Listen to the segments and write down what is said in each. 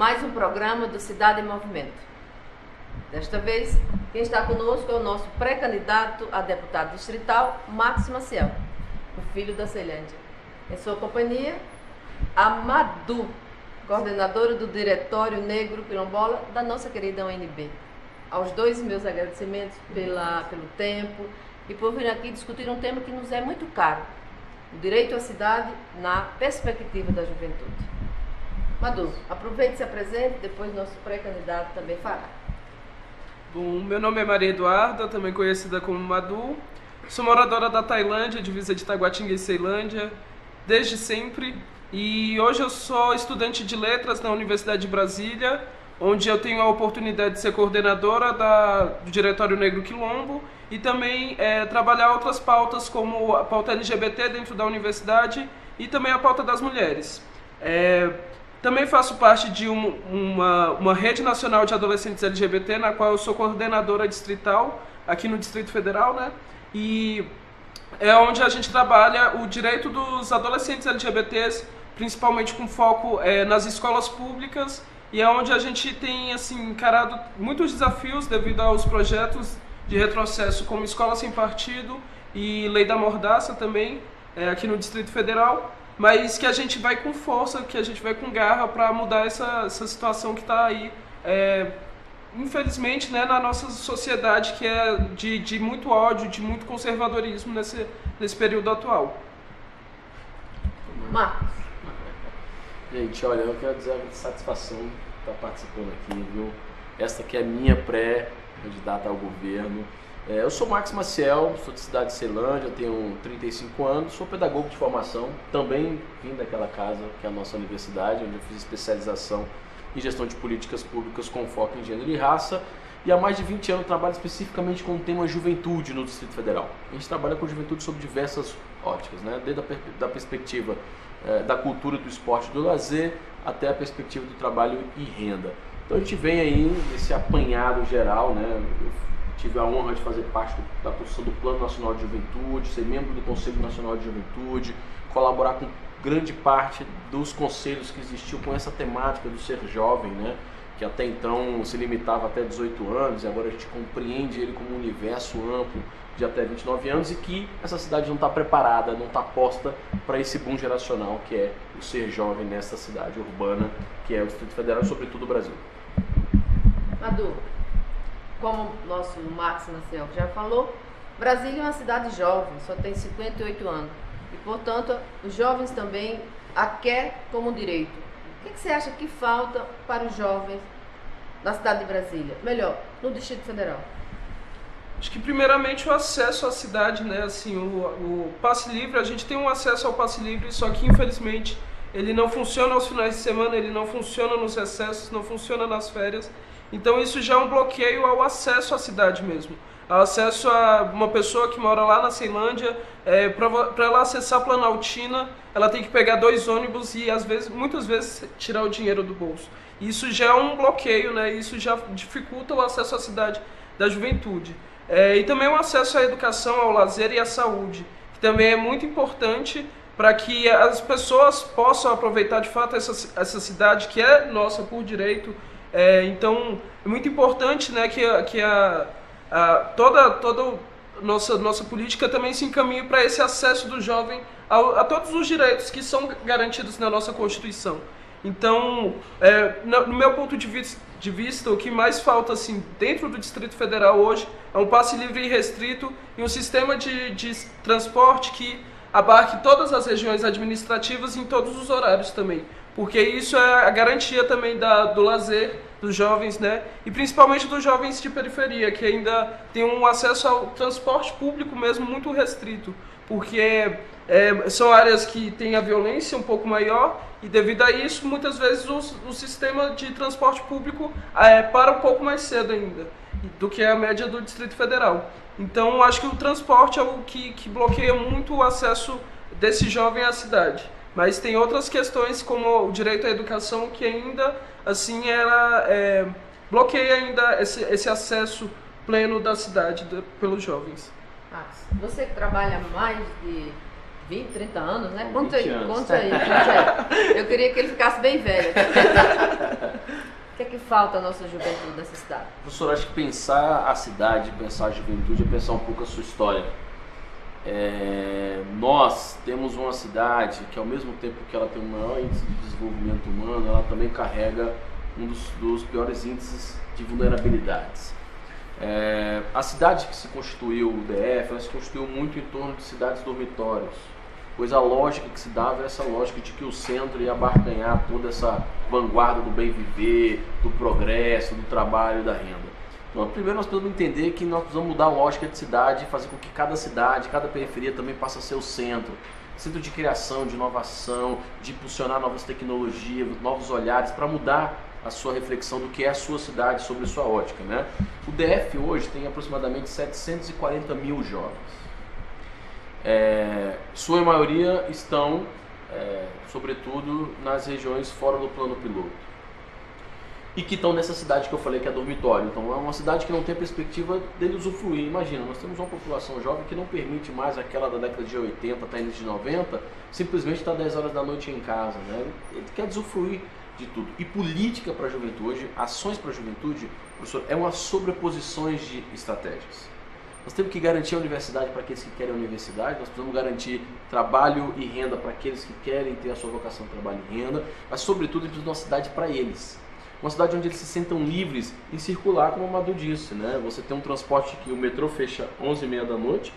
mais um programa do Cidade em Movimento. Desta vez, quem está conosco é o nosso pré-candidato a deputado distrital, Marcos Maciel, o filho da Ceilândia. Em sua companhia, a Madu, coordenadora do Diretório Negro Quilombola da nossa querida UNB. Aos dois, meus agradecimentos pelo tempo e por vir aqui discutir um tema que nos é muito caro, o direito à cidade na perspectiva da juventude. Madu, aproveite e se apresente, depois nosso pré-candidato também fará. Bom, meu nome é Maria Eduarda, também conhecida como Madu. Sou moradora da Tailândia, divisa de Taguatinga e Ceilândia, desde sempre. E hoje eu sou estudante de letras na Universidade de Brasília, onde eu tenho a oportunidade de ser coordenadora do Diretório Negro Quilombo e também trabalhar outras pautas, como a pauta LGBT dentro da universidade e também a pauta das mulheres. Também faço parte de uma rede nacional de adolescentes LGBT, na qual eu sou coordenadora distrital, aqui no Distrito Federal, né? E é onde a gente trabalha o direito dos adolescentes LGBTs, principalmente com foco nas escolas públicas, e é onde a gente tem assim, encarado muitos desafios devido aos projetos de retrocesso, como Escola Sem Partido e Lei da Mordaça também, aqui no Distrito Federal, mas que a gente vai com força, que a gente vai com garra para mudar essa situação que está aí, infelizmente, né, na nossa sociedade, que é de muito ódio, de muito conservadorismo nesse período atual. Marcos. Gente, olha, eu quero dizer a satisfação de estar participando aqui, viu? Esta aqui é a minha pré-candidata ao governo. Eu sou Marcos Maciel, sou de cidade de Ceilândia, tenho 35 anos, sou pedagogo de formação, também vim daquela casa que é a nossa universidade, onde eu fiz especialização em gestão de políticas públicas com foco em gênero e raça, e há mais de 20 anos trabalho especificamente com o tema juventude no Distrito Federal. A gente trabalha com juventude sob diversas óticas, né? Desde a perspectiva da cultura, do esporte e do lazer, até a perspectiva do trabalho e renda. Então a gente vem aí nesse apanhado geral, né? Tive a honra de fazer parte da construção do Plano Nacional de Juventude, ser membro do Conselho Nacional de Juventude, colaborar com grande parte dos conselhos que existiam com essa temática do ser jovem, né? Que até então se limitava até 18 anos, e agora a gente compreende ele como um universo amplo de até 29 anos, e que essa cidade não está preparada, não está posta para esse boom geracional que é o ser jovem nessa cidade urbana, que é o Distrito Federal e sobretudo o Brasil. Madu, como o nosso Marcos Maciel já falou, Brasília é uma cidade jovem, só tem 58 anos. E, portanto, os jovens também a quer como direito. O que você acha que falta para os jovens na cidade de Brasília? Melhor, no Distrito Federal? Acho que primeiramente o acesso à cidade, né? Assim, o passe livre, a gente tem um acesso ao passe livre, só que infelizmente ele não funciona aos finais de semana, ele não funciona nos recessos, não funciona nas férias. Então isso já é um bloqueio ao acesso à cidade mesmo. Ao acesso a uma pessoa que mora lá na Ceilândia, para ela acessar a Planaltina, ela tem que pegar 2 ônibus e muitas vezes tirar o dinheiro do bolso. Isso já é um bloqueio, né? Isso já dificulta o acesso à cidade da juventude. E também o acesso à educação, ao lazer e à saúde, que também é muito importante para que as pessoas possam aproveitar de fato essa cidade que é nossa por direito. Então é muito importante, né, que toda nossa política também se encaminhe para esse acesso do jovem a todos os direitos que são garantidos na nossa Constituição. Então, no meu ponto de vista, o que mais falta assim, dentro do Distrito Federal hoje é um passe livre e restrito e um sistema de transporte que abarque todas as regiões administrativas em todos os horários também. Porque isso é a garantia também do lazer dos jovens, né? E principalmente dos jovens de periferia, que ainda tem um acesso ao transporte público mesmo muito restrito, porque são áreas que têm a violência um pouco maior e devido a isso, muitas vezes o sistema de transporte público para um pouco mais cedo ainda do que a média do Distrito Federal. Então, acho que o transporte é o que bloqueia muito o acesso desse jovem à cidade. Mas tem outras questões, como o direito à educação, que ainda, assim, ela bloqueia ainda esse acesso pleno da cidade pelos jovens. Você que trabalha há mais de 20, 30 anos, né? Não, Conta aí, 20 anos. conta aí, conta aí. Eu queria que ele ficasse bem velho. O que é que falta à nossa juventude nessa cidade? Professor, acho que pensar a cidade, pensar a juventude é pensar um pouco a sua história. Nós temos uma cidade que, ao mesmo tempo que ela tem o maior índice de desenvolvimento humano, ela também carrega um dos piores índices de vulnerabilidades. A cidade que se constituiu, o DF, ela se constituiu muito em torno de cidades dormitórios, pois a lógica que se dava é essa lógica de que o centro ia abarcanhar toda essa vanguarda do bem viver, do progresso, do trabalho e da renda. Então, primeiro nós precisamos entender que nós precisamos mudar a lógica de cidade e fazer com que cada cidade, cada periferia também passe a ser o centro de criação, de inovação, de impulsionar novas tecnologias, novos olhares para mudar a sua reflexão do que é a sua cidade sobre a sua ótica, né? O DF hoje tem aproximadamente 740 mil jovens. Sua maioria estão, sobretudo, nas regiões fora do plano piloto. E que estão nessa cidade que eu falei que é dormitório. Então é uma cidade que não tem perspectiva dele usufruir. Imagina, nós temos uma população jovem que não permite mais aquela da década de 80 até início de 90, simplesmente estar 10 horas da noite em casa, né? Ele quer usufruir de tudo. E política para a juventude, ações para a juventude, professor, é uma sobreposições de estratégias. Nós temos que garantir a universidade para aqueles que querem a universidade, nós precisamos garantir trabalho e renda para aqueles que querem ter a sua vocação de trabalho e renda, mas sobretudo precisamos de uma cidade para eles. Uma cidade onde eles se sentam livres em circular, como o Madu disse, né? Você tem um transporte que o metrô fecha 11h30 da noite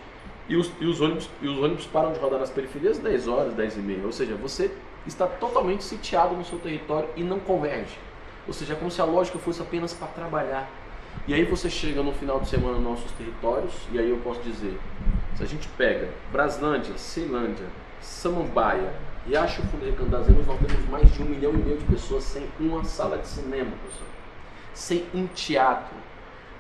e os ônibus param de rodar nas periferias 10 horas, 10h30. Ou seja, você está totalmente sitiado no seu território e não converge. Ou seja, é como se a lógica fosse apenas para trabalhar. E aí você chega no final de semana nos nossos territórios, e aí eu posso dizer, se a gente pega Braslândia, Ceilândia, Samambaia, Riacho Fundo e Recandazemos, nós temos mais de 1,5 milhão de pessoas sem uma sala de cinema, professor, sem um teatro,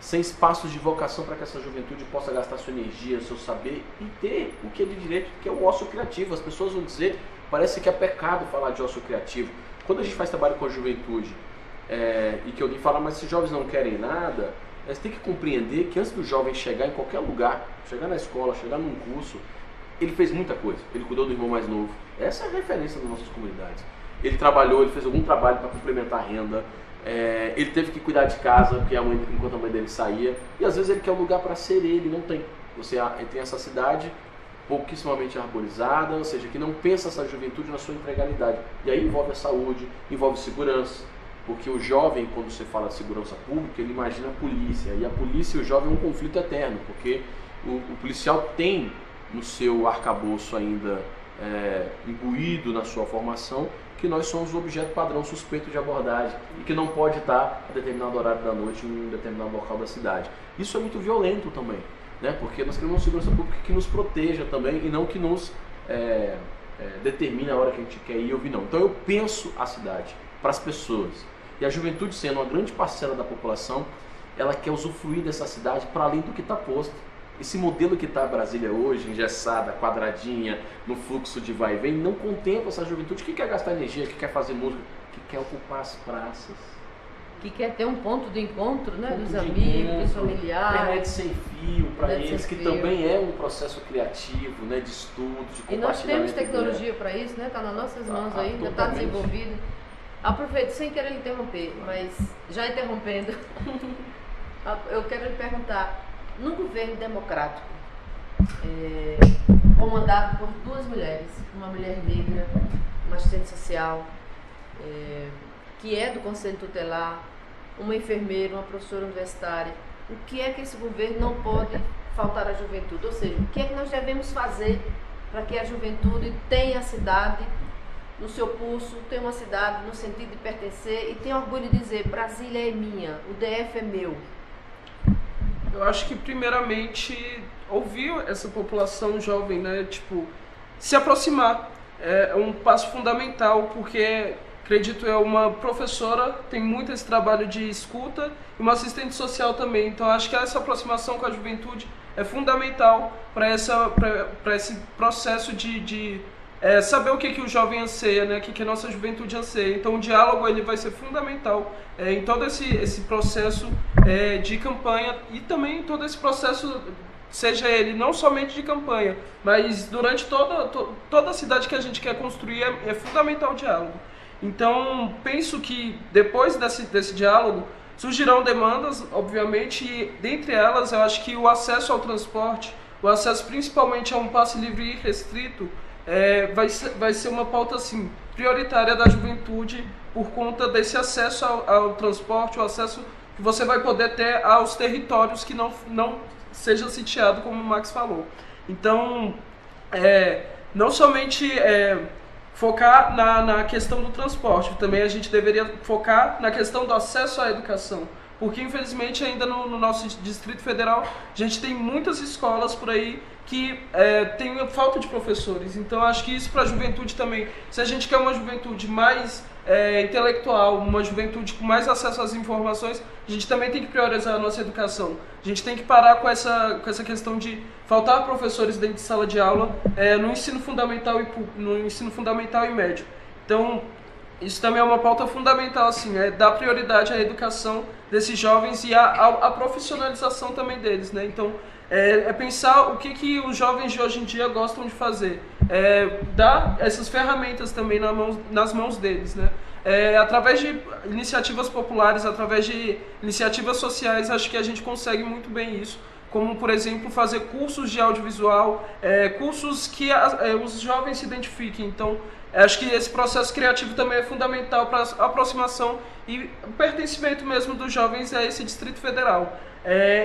sem espaços de vocação para que essa juventude possa gastar sua energia, seu saber e ter o que é de direito, que é o ócio criativo. As pessoas vão dizer, parece que é pecado falar de ócio criativo. Quando a gente faz trabalho com a juventude e que alguém fala, mas esses jovens não querem nada, você tem que compreender que antes do jovem chegar em qualquer lugar, chegar na escola, chegar num curso, ele fez muita coisa. Ele cuidou do irmão mais novo. Essa é a referência das nossas comunidades. Ele trabalhou, ele fez algum trabalho para complementar a renda. Ele teve que cuidar de casa, porque enquanto a mãe dele saía. E às vezes ele quer um lugar para ser ele, não tem. Ele tem essa cidade pouquíssimamente arborizada, ou seja, que não pensa essa juventude na sua integralidade. E aí envolve a saúde, envolve segurança. Porque o jovem, quando você fala de segurança pública, ele imagina a polícia. E a polícia e o jovem é um conflito eterno, porque o policial tem no seu arcabouço ainda imbuído na sua formação que nós somos o objeto padrão suspeito de abordagem e que não pode estar a determinado horário da noite em um determinado local da cidade. Isso é muito violento também, né? Porque nós queremos uma segurança pública que nos proteja também e não que nos determine a hora que a gente quer ir ou vir, não. Então eu penso a cidade para as pessoas. E a juventude, sendo uma grande parcela da população, ela quer usufruir dessa cidade para além do que está posto. Esse modelo que está em Brasília hoje, engessada, quadradinha, no fluxo de vai e vem, não contempla essa juventude que quer gastar energia, que quer fazer música, que quer ocupar as praças. Que quer ter um ponto de encontro, né, dos amigos, dos familiares. Internet sem fio para eles, que também é um processo criativo, né, de estudo, de compartilhamento. E nós temos tecnologia para isso, né? Está nas nossas mãos aí, ainda está desenvolvido. Aproveito, sem querer interromper, mas já interrompendo, eu quero lhe perguntar, no governo democrático, comandado por duas mulheres, uma mulher negra, uma assistente social, que é do Conselho Tutelar, uma enfermeira, uma professora universitária, o que é que esse governo não pode faltar à juventude? Ou seja, o que é que nós devemos fazer para que a juventude tenha a cidade no seu pulso, tenha uma cidade no sentido de pertencer e tenha orgulho de dizer, Brasília é minha, o DF é meu? Eu acho que primeiramente ouvir essa população jovem, né, tipo, se aproximar é um passo fundamental, porque acredito eu, uma professora tem muito esse trabalho de escuta e uma assistente social também, então acho que essa aproximação com a juventude é fundamental para esse processo de saber o que o jovem anseia, né? O que a nossa juventude anseia. Então o diálogo ele vai ser fundamental em todo esse processo de campanha e também todo esse processo seja ele não somente de campanha, mas durante toda a cidade que a gente quer construir, é fundamental o diálogo. Então, penso que depois desse diálogo, surgirão demandas, obviamente, e dentre elas, eu acho que o acesso ao transporte, o acesso principalmente a um passe livre e restrito, vai ser uma pauta, assim, prioritária da juventude, por conta desse acesso ao transporte, o acesso que você vai poder ter aos territórios que não seja sitiado, como o Max falou. Então, não somente focar na questão do transporte, também a gente deveria focar na questão do acesso à educação, porque infelizmente ainda no nosso Distrito Federal a gente tem muitas escolas por aí que tem falta de professores. Então acho que isso para a juventude também, se a gente quer uma juventude mais intelectual, uma juventude com mais acesso às informações, a gente também tem que priorizar a nossa educação. A gente tem que parar com essa questão de faltar professores dentro de sala de aula no ensino fundamental e médio. Então, isso também é uma pauta fundamental, assim, dar prioridade à educação desses jovens e à profissionalização também deles, né? Então, pensar o que os jovens de hoje em dia gostam de fazer, dar essas ferramentas também nas mãos deles, né? Através de iniciativas populares, através de iniciativas sociais, acho que a gente consegue muito bem isso, como, por exemplo, fazer cursos de audiovisual, cursos que os jovens se identifiquem. Então, acho que esse processo criativo também é fundamental para a aproximação e o pertencimento mesmo dos jovens a esse Distrito Federal.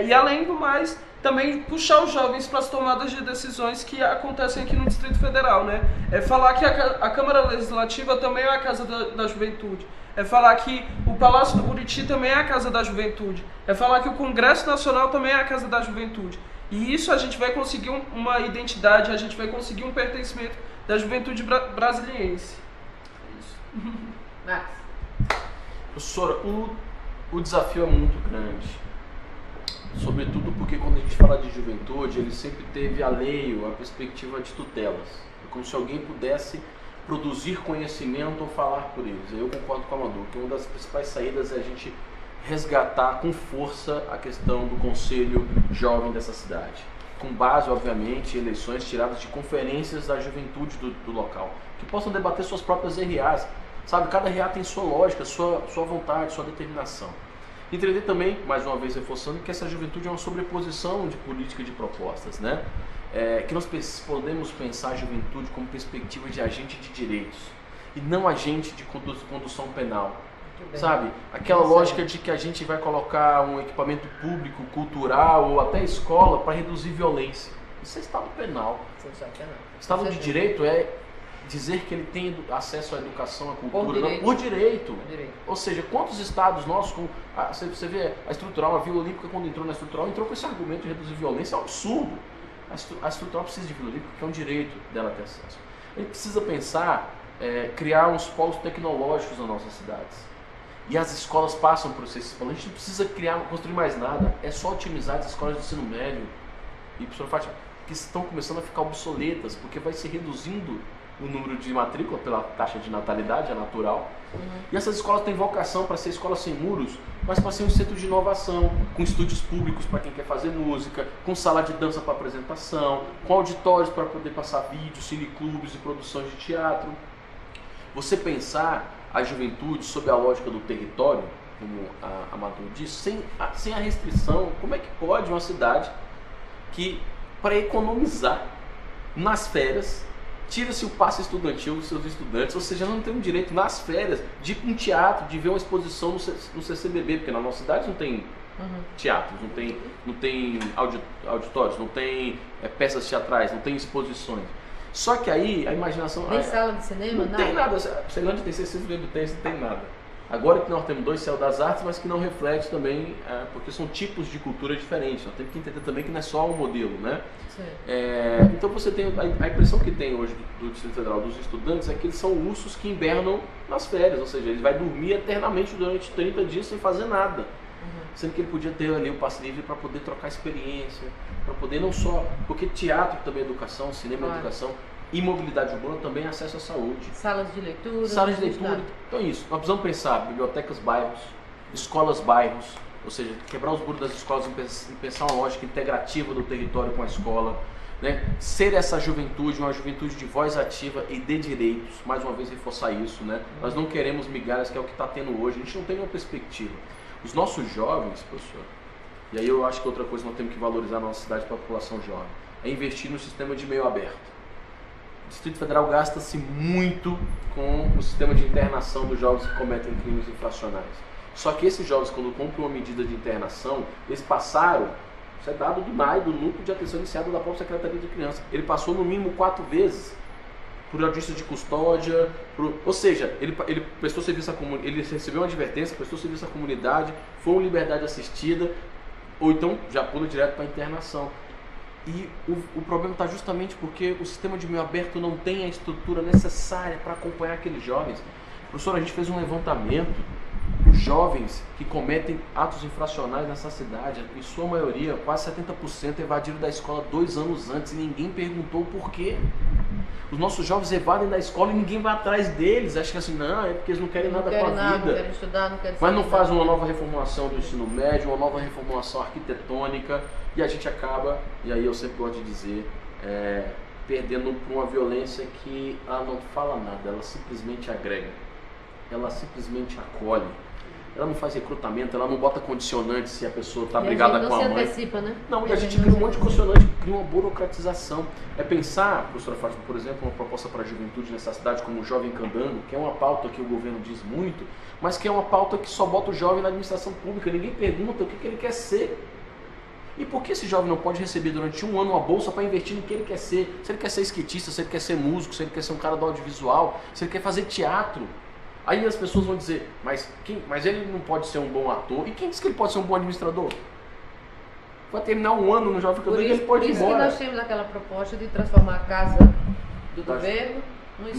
E, além do mais, também puxar os jovens para as tomadas de decisões que acontecem aqui no Distrito Federal, né? Falar que a Câmara Legislativa também é a casa da juventude. Falar que o Palácio do Buriti também é a casa da juventude. Falar que o Congresso Nacional também é a casa da juventude. E isso a gente vai conseguir uma identidade, a gente vai conseguir um pertencimento da juventude brasiliense. Isso. Max. Professora, o desafio é muito grande. Sobretudo porque quando a gente fala de juventude, ele sempre teve alheio a perspectiva de tutelas. É como se alguém pudesse produzir conhecimento ou falar por eles. Eu concordo com a Amador, que uma das principais saídas é a gente resgatar com força a questão do Conselho Jovem dessa cidade. Com base, obviamente, em eleições tiradas de conferências da juventude do local, que possam debater suas próprias RAs. Sabe, cada RA tem sua lógica, sua vontade, sua determinação. Entender também, mais uma vez reforçando, que essa juventude é uma sobreposição de política de propostas, né? Que nós podemos pensar a juventude como perspectiva de agente de direitos e não agente de condução penal, sabe? Aquela lógica de que a gente vai colocar um equipamento público, cultural ou até escola para reduzir violência. Isso é estado penal. Estado de direito é dizer que ele tem acesso à educação, à cultura, por direito. Ou seja, quantos estados nossos, você vê a estrutural, a Vila Olímpica quando entrou na estrutural, entrou com esse argumento de reduzir violência, é um absurdo. A estrutural precisa de Vila Olímpica porque é um direito dela ter acesso. A gente precisa pensar, criar uns polos tecnológicos nas nossas cidades. E as escolas passam por esses polos. A gente não precisa construir mais nada, é só otimizar as escolas de ensino médio e, professora Fátima, que estão começando a ficar obsoletas, porque vai se reduzindo o número de matrícula pela taxa de natalidade, é natural. E essas escolas têm vocação para ser escolas sem muros, mas para ser um centro de inovação, com estúdios públicos para quem quer fazer música, com sala de dança para apresentação, com auditórios para poder passar vídeos, cineclubes e produções de teatro. Você pensar a juventude sob a lógica do território, como a Amador disse, sem a restrição, como é que pode uma cidade que, para economizar nas férias, tira-se o passe estudantil dos seus estudantes, ou seja, não tem o direito nas férias de ir para um teatro, de ver uma exposição no CCBB, porque na nossa cidade não tem teatros, não tem auditórios, não tem peças teatrais, não tem exposições. Só que aí a imaginação... Nem sala de cinema, não tem nada. Ceilândia tem CCBB, não tem nada. Agora que nós temos 2 Céu das Artes, mas que não reflete também, porque são tipos de cultura diferentes. Nós temos que entender também que não é só um modelo, né? Então você tem a impressão que tem hoje do Distrito Federal dos estudantes é que eles são ursos que hibernam nas férias, ou seja, ele vai dormir eternamente durante 30 dias sem fazer nada. Sendo que ele podia ter ali o passe livre para poder trocar experiência, para poder não só... Porque teatro também é educação, cinema é educação, e mobilidade urbana também é acesso à saúde. Salas de leitura. Salas de leitura. Então é isso. Nós precisamos pensar bibliotecas bairros, escolas bairros, ou seja, quebrar os muros das escolas e pensar uma lógica integrativa do território com a escola, né? Ser essa juventude, uma juventude de voz ativa e de direitos, mais uma vez reforçar isso, né? Nós não queremos migalhas, que é o que está tendo hoje, a gente não tem uma perspectiva. Os nossos jovens, professor, e aí eu acho que outra coisa que nós temos que valorizar na nossa cidade para a população jovem, é investir no sistema de meio aberto. O Distrito Federal gasta-se muito com o sistema de internação dos jovens que cometem crimes infracionais. Só que esses jovens, quando cumprem uma medida de internação, eles passaram, isso é dado do NAI, do Núcleo de Atenção Iniciada da própria Secretaria de Criança, ele passou no mínimo 4 vezes por audiência de custódia, ou seja, ele prestou serviço à comunidade, ele recebeu uma advertência, prestou serviço à comunidade, foi uma liberdade assistida, ou então já pula direto para a internação. E o problema está justamente porque o sistema de meio aberto não tem a estrutura necessária para acompanhar aqueles jovens. Professor, a gente fez um levantamento. Os jovens que cometem atos infracionais nessa cidade, em sua maioria, quase 70%, evadiram da escola 2 anos antes e ninguém perguntou o porquê. Os nossos jovens evadem da escola e ninguém vai atrás deles. Acha que assim, não, é porque eles não querem nada com a vida. Não querem estudar, não querem Mas não faz uma nova reformulação do ensino médio, uma nova reformulação arquitetônica, e a gente acaba, e aí eu sempre gosto de dizer, perdendo por uma violência que ela não fala nada, ela simplesmente agrega, ela simplesmente acolhe. Ela não faz recrutamento, ela não bota condicionante se a pessoa está brigada com a mãe. Não se antecipa, né? Não, e a gente cria um monte de condicionante, cria uma burocratização. É pensar, professora Fátima, por exemplo, uma proposta para a juventude nessa cidade como o Jovem Candango, que é uma pauta que o governo diz muito, mas que é uma pauta que só bota o jovem na administração pública. Ninguém pergunta o que ele quer ser. E por que esse jovem não pode receber durante 1 ano uma bolsa para investir no que ele quer ser? Se ele quer ser skatista, se ele quer ser músico, se ele quer ser um cara do audiovisual, se ele quer fazer teatro. Aí as pessoas vão dizer, mas ele não pode ser um bom ator. E quem disse que ele pode ser um bom administrador? Vai terminar 1 ano no Jovem Candango e ele pode ir embora. Por isso que nós temos aquela proposta de transformar a casa do governo num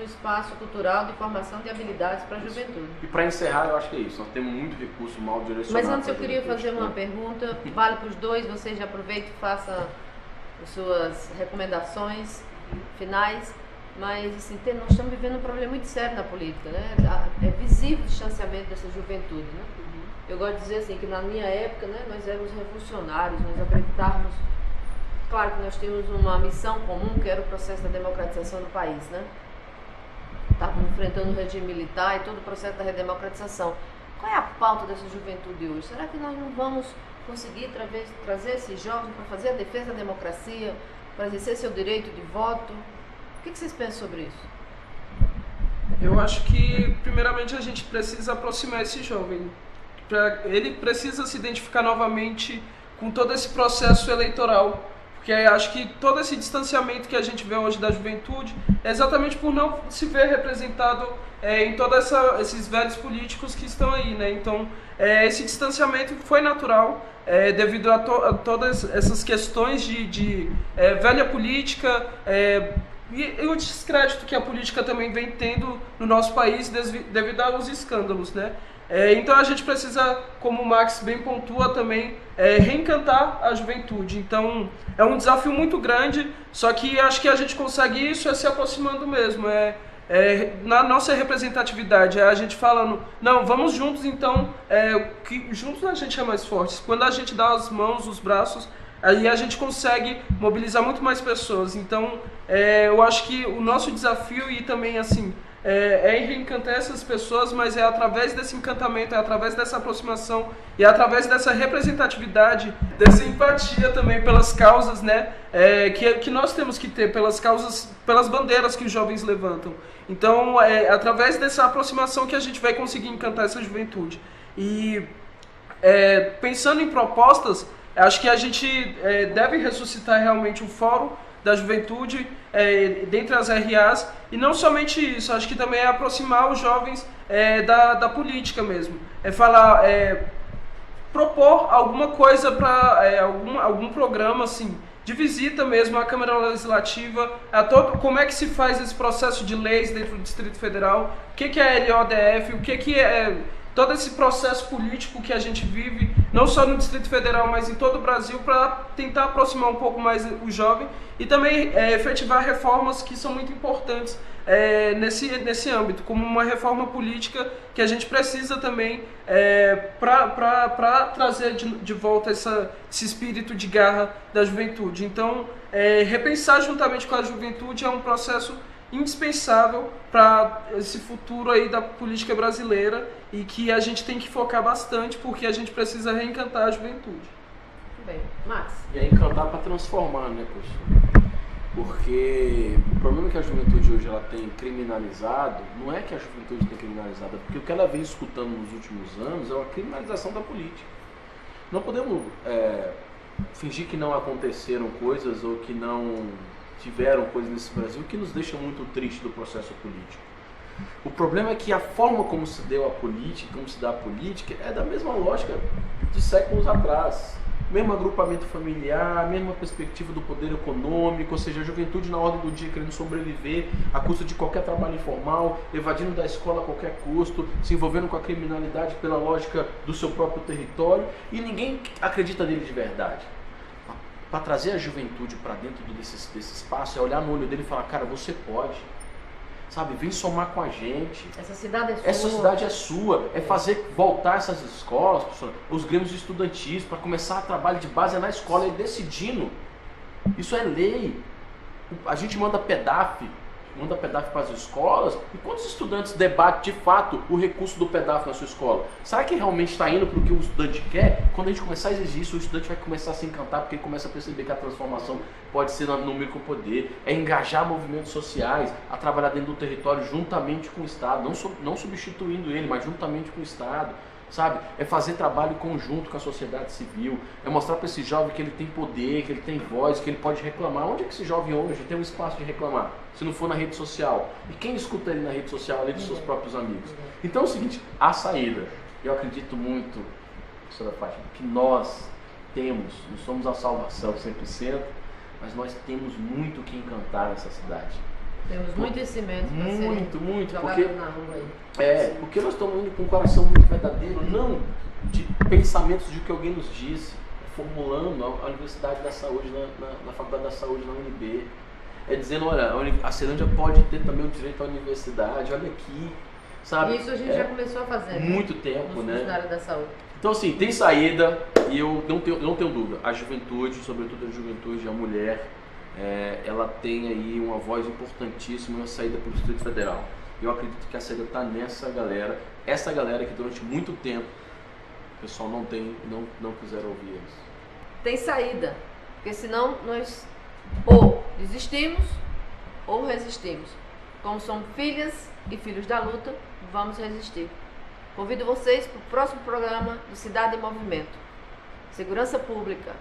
espaço cultural de formação de habilidades para a juventude. E para encerrar, eu acho que é isso. Nós temos muito recurso mal direcionado. Mas antes eu queria fazer uma pergunta, vale para os dois, vocês já aproveitem e façam as suas recomendações finais. Mas assim, nós estamos vivendo um problema muito sério na política, né? É visível o distanciamento dessa juventude, né? Eu gosto de dizer assim, que na minha época, né, nós éramos revolucionários, nós acreditávamos, claro que nós tínhamos uma missão comum, que era o processo da democratização do país, né? Estávamos enfrentando o regime militar e todo o processo da redemocratização. Qual é a pauta dessa juventude hoje? Será que nós não vamos conseguir trazer esses jovens para fazer a defesa da democracia, para exercer seu direito de voto? O que vocês pensam sobre isso? Eu acho que, primeiramente, a gente precisa aproximar esse jovem. Ele precisa se identificar novamente com todo esse processo eleitoral. Porque acho que todo esse distanciamento que a gente vê hoje da juventude é exatamente por não se ver representado em todos esses velhos políticos que estão aí, né? Então, esse distanciamento foi natural devido a todas essas questões de velha política, e o descrédito que a política também vem tendo no nosso país devido aos escândalos, né? Então a gente precisa, como o Max bem pontua também, reencantar a juventude. Então é um desafio muito grande, só que acho que a gente consegue isso se aproximando mesmo. Na nossa representatividade, a gente falando, não, vamos juntos então, que juntos a gente é mais forte. Quando a gente dá as mãos, os braços, aí a gente consegue mobilizar muito mais pessoas. Então, eu acho que o nosso desafio e também assim é reencantar essas pessoas, mas é através desse encantamento, é através dessa aproximação e é através dessa representatividade, dessa empatia também pelas causas, né, que nós temos que ter, pelas causas, pelas bandeiras que os jovens levantam. Então, é através dessa aproximação que a gente vai conseguir encantar essa juventude. E pensando em propostas, acho que a gente deve ressuscitar realmente o Fórum da Juventude dentre as RAs, e não somente isso, acho que também é aproximar os jovens da política mesmo, falar, propor alguma coisa para algum programa assim, de visita mesmo à Câmara Legislativa, como é que se faz esse processo de leis dentro do Distrito Federal, o que é a LODF, o que é todo esse processo político que a gente vive, não só no Distrito Federal, mas em todo o Brasil, para tentar aproximar um pouco mais o jovem e também efetivar reformas que são muito importantes nesse âmbito, como uma reforma política que a gente precisa também para trazer de volta esse espírito de garra da juventude. Então, repensar juntamente com a juventude é um processo indispensável para esse futuro aí da política brasileira e que a gente tem que focar bastante porque a gente precisa reencantar a juventude. Muito bem. Max? E é encantar para transformar, né, professor? Porque o problema que a juventude hoje ela tem criminalizado, não é que a juventude tem criminalizado, porque o que ela vem escutando nos últimos anos é uma criminalização da política. Não podemos fingir que não aconteceram coisas ou que não tiveram coisas nesse Brasil que nos deixa muito triste do processo político. O problema é que a forma como se deu a política, como se dá a política, é da mesma lógica de séculos atrás. Mesmo agrupamento familiar, mesma perspectiva do poder econômico, ou seja, a juventude na ordem do dia querendo sobreviver à custa de qualquer trabalho informal, evadindo da escola a qualquer custo, se envolvendo com a criminalidade pela lógica do seu próprio território, e ninguém acredita nele de verdade. Para trazer a juventude para dentro desse espaço, é olhar no olho dele e falar, cara, você pode. Sabe, vem somar com a gente. Essa cidade é sua. Essa cidade é sua. É fazer voltar essas escolas, professor, os grêmios estudantis, para começar a trabalho de base na escola e decidindo. Isso é lei. A gente manda PEDAF para as escolas, e quantos estudantes debatem de fato o recurso do PEDAF na sua escola? Será que realmente está indo para o que o estudante quer? Quando a gente começar a exigir isso, o estudante vai começar a se encantar, porque ele começa a perceber que a transformação pode ser no micropoder, é engajar movimentos sociais, a trabalhar dentro do território juntamente com o Estado, não substituindo ele, mas juntamente com o Estado. Sabe? É fazer trabalho conjunto com a sociedade civil, é mostrar para esse jovem que ele tem poder, que ele tem voz, que ele pode reclamar. Onde é que esse jovem hoje tem um espaço de reclamar? Se não for na rede social. E quem escuta ele na rede social, além dos seus próprios amigos? Então é o seguinte, a saída. Eu acredito muito, professora Fátima, que nós temos, não somos a salvação 100%, mas nós temos muito que encantar nessa cidade. Temos muito cimento para ser muito, jogado porque na rua aí. porque nós estamos indo com um coração muito verdadeiro, não de pensamentos de que alguém nos disse, formulando a Universidade da Saúde, na Faculdade da Saúde, na UNB, dizendo, olha, a Ceilândia pode ter também o direito à universidade, olha aqui, sabe? Isso a gente já começou a fazer. Muito tempo, né? Na área da saúde. Então, assim, tem saída, e eu não tenho dúvida, a juventude, sobretudo a juventude, a mulher, ela tem aí uma voz importantíssima na saída para o Distrito Federal. Eu acredito que a saída está nessa galera, essa galera que durante muito tempo o pessoal não quiseram ouvir eles. Tem saída, porque senão nós ou desistimos ou resistimos. Como somos filhas e filhos da luta, vamos resistir. Convido vocês para o próximo programa do Cidade em Movimento. Segurança Pública.